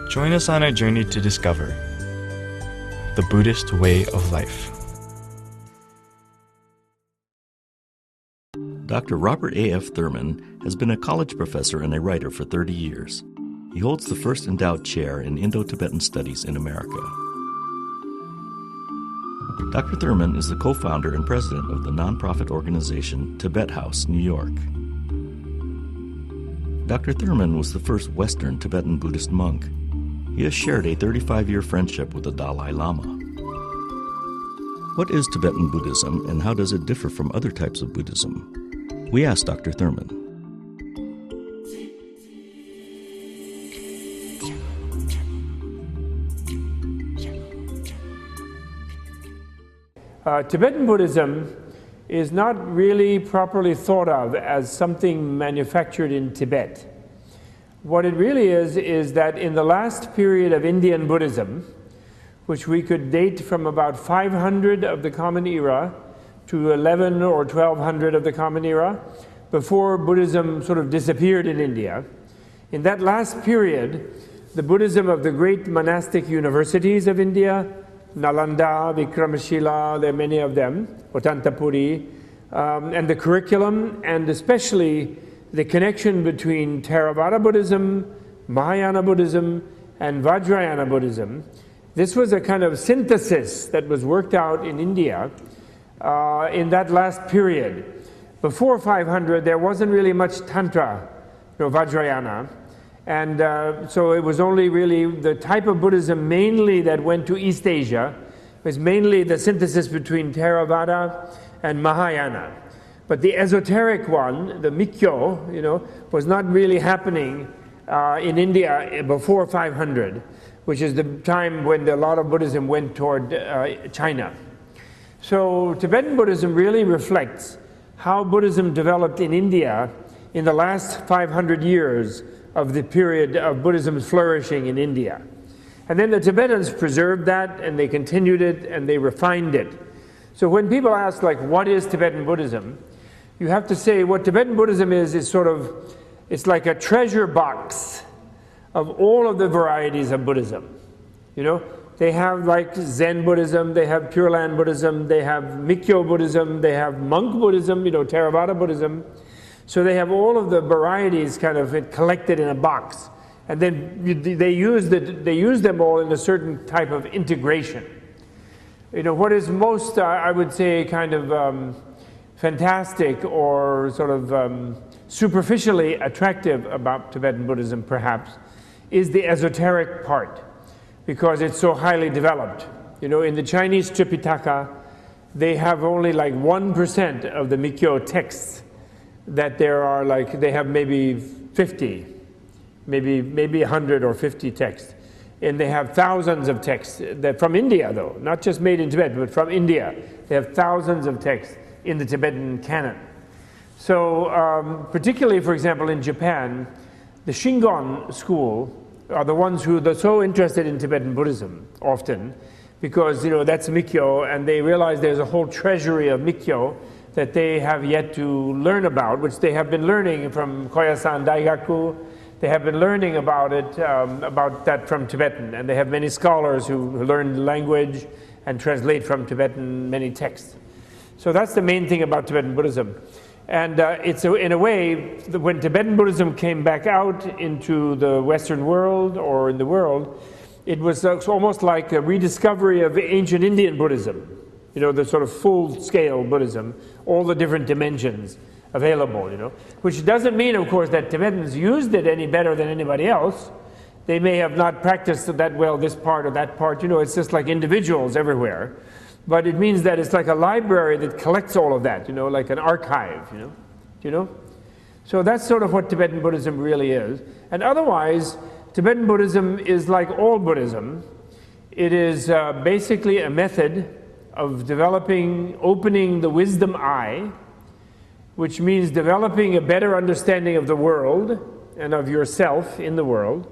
Join us on a journey to discover the Buddhist way of life. Dr. Robert A.F. Thurman has been a college professor and a writer for 30 years. He holds the first endowed chair in Indo-Tibetan Studies in America. Dr. Thurman is the co-founder and president of the nonprofit organization Tibet House, New York. Dr. Thurman was the first Western Tibetan Buddhist monk. He has shared a 35-year friendship with the Dalai Lama. What is Tibetan Buddhism and how does it differ from other types of Buddhism? We asked Dr. Thurman. Tibetan Buddhism is not really properly thought of as something manufactured in Tibet. What it really is that in the last period of Indian Buddhism, which we could date from about 500 of the Common Era to 11 or 1200 of the Common Era, before Buddhism sort of disappeared in India, in that last period, the Buddhism of the great monastic universities of India, Nalanda, Vikramashila, there are many of them, Otantapuri, and the curriculum, and especially the connection between Theravada Buddhism, Mahayana Buddhism, and Vajrayana Buddhism. This was a kind of synthesis that was worked out in India in that last period. Before 500, there wasn't really much Tantra, Vajrayana, and so it was only really the type of Buddhism mainly that went to East Asia, was mainly the synthesis between Theravada and Mahayana. But the esoteric one, the Mikyo, was not really happening in India before 500, which is the time when a lot of Buddhism went toward China. So Tibetan Buddhism really reflects how Buddhism developed in India in the last 500 years of the period of Buddhism's flourishing in India. And then the Tibetans preserved that, and they continued it, and they refined it. So when people ask, like, what is Tibetan Buddhism? You have to say what Tibetan Buddhism is it's like a treasure box of all of the varieties of Buddhism. They have like Zen Buddhism, they have Pure Land Buddhism, they have Mikyo Buddhism, they have monk Buddhism, Theravada Buddhism. So they have all of the varieties kind of collected in a box. And then they use them all in a certain type of integration. What is most, I would say, kind of fantastic or sort of superficially attractive about Tibetan Buddhism, perhaps, is the esoteric part, because it's so highly developed. In the Chinese Tripitaka, they have only like 1% of the Mikyo texts that there are, like, they have maybe 50, maybe 100 or 50 texts. And they have thousands of texts that from India, though, not just made in Tibet, but from India. They have thousands of texts in the Tibetan canon. So particularly, for example, in Japan, the Shingon school are the ones who are so interested in Tibetan Buddhism often, because that's Mikyo, and they realize there's a whole treasury of Mikyo that they have yet to learn about, which they have been learning from Koyasan Daigaku. They have been learning about that from Tibetan, and they have many scholars who learn the language and translate from Tibetan many texts. So that's the main thing about Tibetan Buddhism. And in a way, when Tibetan Buddhism came back out into the Western world or in the world, it was almost like a rediscovery of ancient Indian Buddhism, the sort of full-scale Buddhism, all the different dimensions available, which doesn't mean, of course, that Tibetans used it any better than anybody else. They may have not practiced that well this part or that part, it's just like individuals everywhere. But it means that it's like a library that collects all of that, like an archive, So that's sort of what Tibetan Buddhism really is. And otherwise, Tibetan Buddhism is like all Buddhism. It is basically a method of opening the wisdom eye, which means developing a better understanding of the world and of yourself in the world,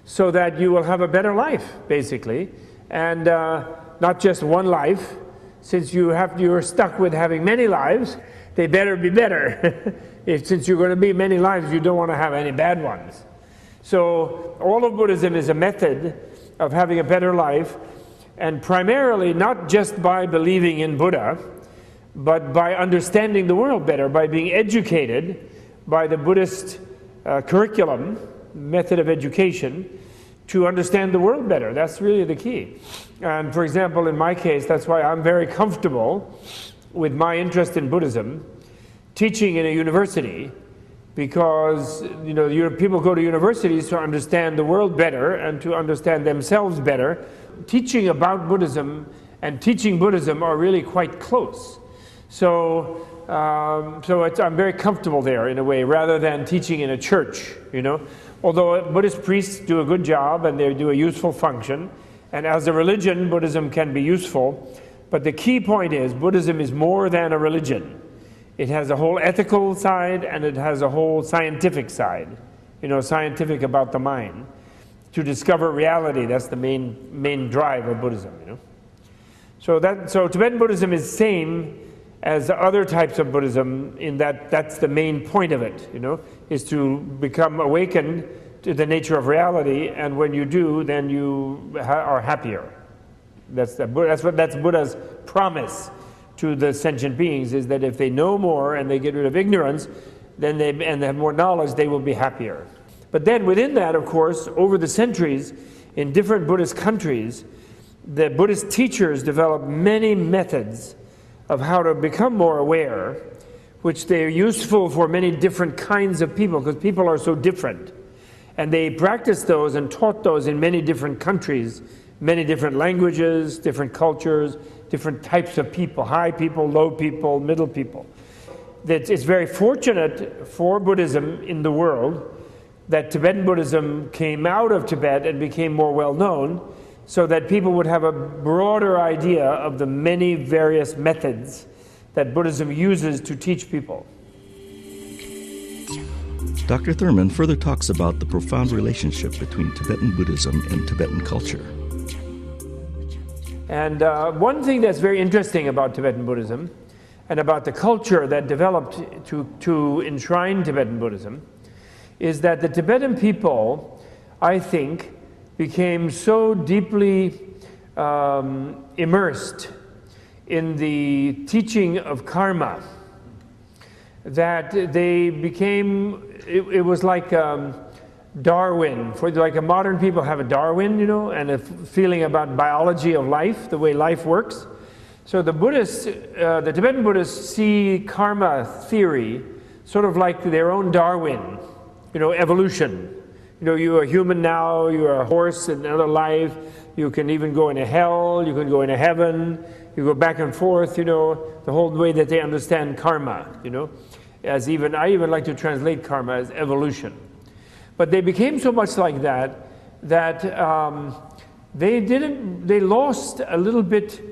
so that you will have a better life, basically, and not just one life. Since you're stuck with having many lives, they better be better. Since you're going to be many lives, you don't want to have any bad ones. So all of Buddhism is a method of having a better life, and primarily not just by believing in Buddha, but by understanding the world better, by being educated by the Buddhist curriculum, method of education, to understand the world better. That's really the key. And for example, in my case, that's why I'm very comfortable with my interest in Buddhism, teaching in a university, because people go to universities to understand the world better and to understand themselves better. Teaching about Buddhism and teaching Buddhism are really quite close. So I'm very comfortable there in a way, rather than teaching in a church, Although Buddhist priests do a good job and they do a useful function, and as a religion, Buddhism can be useful. But the key point is, Buddhism is more than a religion. It has a whole ethical side and it has a whole scientific side, scientific about the mind. To discover reality, that's the main drive of Buddhism, So Tibetan Buddhism is the same as other types of Buddhism in that that's the main point of it, is to become awakened to the nature of reality, and when you do, then you are happier. That's Buddha's promise to the sentient beings, is that if they know more and they get rid of ignorance, then they have more knowledge, they will be happier. But then within that, of course, over the centuries, in different Buddhist countries, the Buddhist teachers developed many methods of how to become more aware, which they're useful for many different kinds of people, because people are so different. And they practiced those and taught those in many different countries, many different languages, different cultures, different types of people, high people, low people, middle people. It's very fortunate for Buddhism in the world that Tibetan Buddhism came out of Tibet and became more well known, so that people would have a broader idea of the many various methods that Buddhism uses to teach people. Dr. Thurman further talks about the profound relationship between Tibetan Buddhism and Tibetan culture. And one thing that's very interesting about Tibetan Buddhism and about the culture that developed to enshrine Tibetan Buddhism is that the Tibetan people, I think, became so deeply immersed in the teaching of karma that they became, it was like Darwin. Like modern people have a Darwin, and a feeling about biology of life, the way life works. So the Tibetan Buddhists see karma theory sort of like their own Darwin, evolution. You are human now, you are a horse in another life, you can even go into hell, you can go into heaven, you go back and forth, the whole way that they understand karma, I even like to translate karma as evolution. But they became so much like that they lost a little bit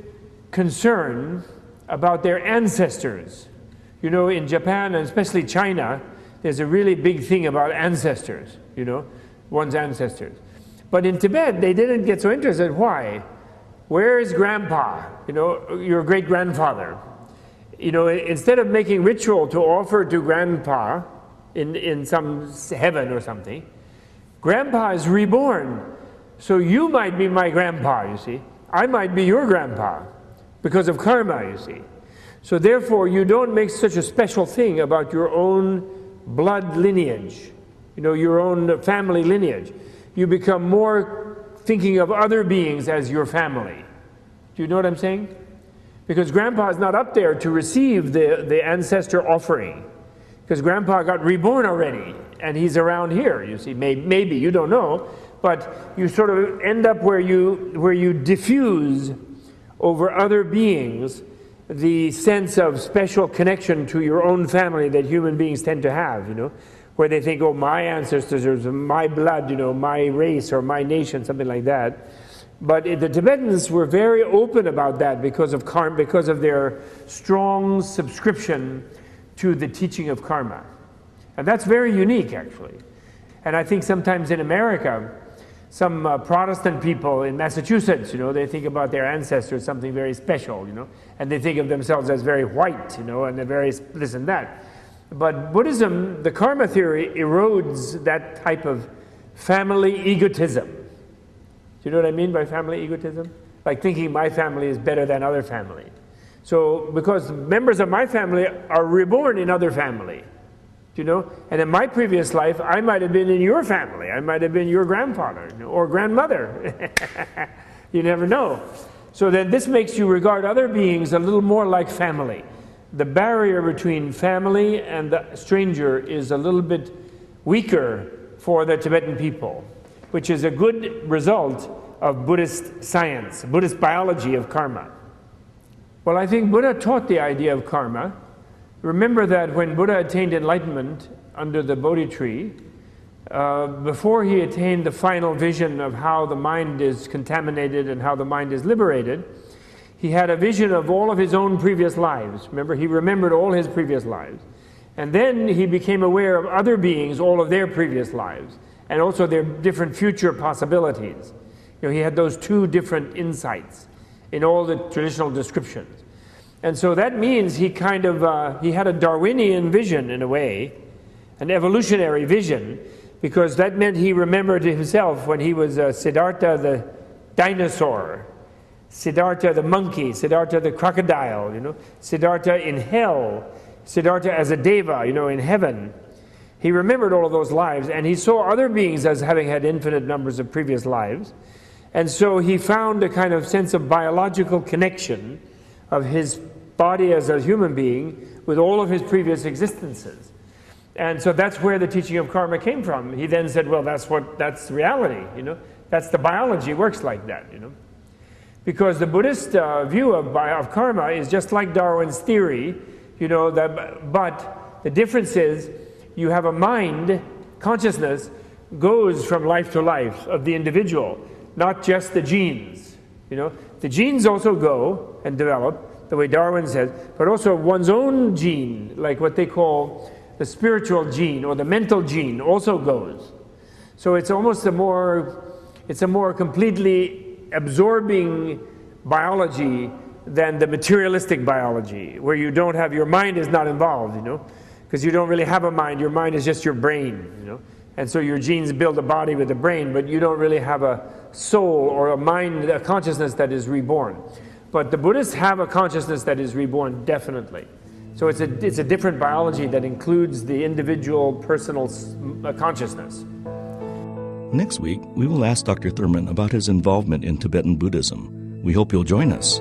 concern about their ancestors. In Japan and especially China, there's a really big thing about ancestors, one's ancestors. But in Tibet, they didn't get so interested. Why? Where is grandpa? Your great-grandfather. Instead of making ritual to offer to grandpa in some heaven or something, grandpa is reborn. So you might be my grandpa, you see. I might be your grandpa because of karma, you see. So therefore, you don't make such a special thing about your own blood lineage, your own family lineage. You become more thinking of other beings as your family. Do you know what I'm saying? Because grandpa is not up there to receive the ancestor offering, because grandpa got reborn already and he's around here, you see. Maybe, you don't know, but you sort of end up where you diffuse over other beings the sense of special connection to your own family that human beings tend to have, where they think, oh, my ancestors, or my blood, my race, or my nation, something like that. But the Tibetans were very open about that because of their strong subscription to the teaching of karma. And that's very unique, actually. And I think sometimes in America, some Protestant people in Massachusetts, they think about their ancestors something very special, and they think of themselves as very white, and they're very this and that. But Buddhism, the karma theory, erodes that type of family egotism. Do you know what I mean by family egotism? Like thinking my family is better than other family. So because members of my family are reborn in other family, you know, and in my previous life, I might have been in your family. I might have been your grandfather or grandmother. You never know. So then this makes you regard other beings a little more like family. The barrier between family and the stranger is a little bit weaker for the Tibetan people, which is a good result of Buddhist science, Buddhist biology of karma. Well, I think Buddha taught the idea of karma. Remember that when Buddha attained enlightenment under the Bodhi tree, before he attained the final vision of how the mind is contaminated and how the mind is liberated, he had a vision of all of his own previous lives. Remember, he remembered all his previous lives. And then he became aware of other beings, all of their previous lives, and also their different future possibilities. You know, he had those two different insights in all the traditional descriptions. And so that means he kind of, he had a Darwinian vision in a way, an evolutionary vision, because that meant he remembered himself when he was Siddhartha the dinosaur, Siddhartha the monkey, Siddhartha the crocodile, you know, Siddhartha in hell, Siddhartha as a deva, you know, in heaven. He remembered all of those lives, and he saw other beings as having had infinite numbers of previous lives. And so he found a kind of sense of biological connection of his body as a human being with all of his previous existences. And so that's where the teaching of karma came from. He then said, well, that's reality, you know. That's the biology works like that, you know. Because the Buddhist view of karma is just like Darwin's theory, you know, but the difference is you have a mind, consciousness goes from life to life of the individual, not just the genes, you know. The genes also go and develop, the way Darwin says, but also one's own gene, like what they call the spiritual gene or the mental gene also goes. So it's almost a more completely absorbing biology than the materialistic biology, where you don't have, your mind is not involved, you know, because you don't really have a mind. Your mind is just your brain, you know. And so your genes build a body with a brain, but you don't really have a soul or a mind, a consciousness that is reborn. But the Buddhists have a consciousness that is reborn, definitely. So it's a different biology that includes the individual personal consciousness. Next week, we will ask Dr. Thurman about his involvement in Tibetan Buddhism. We hope you'll join us.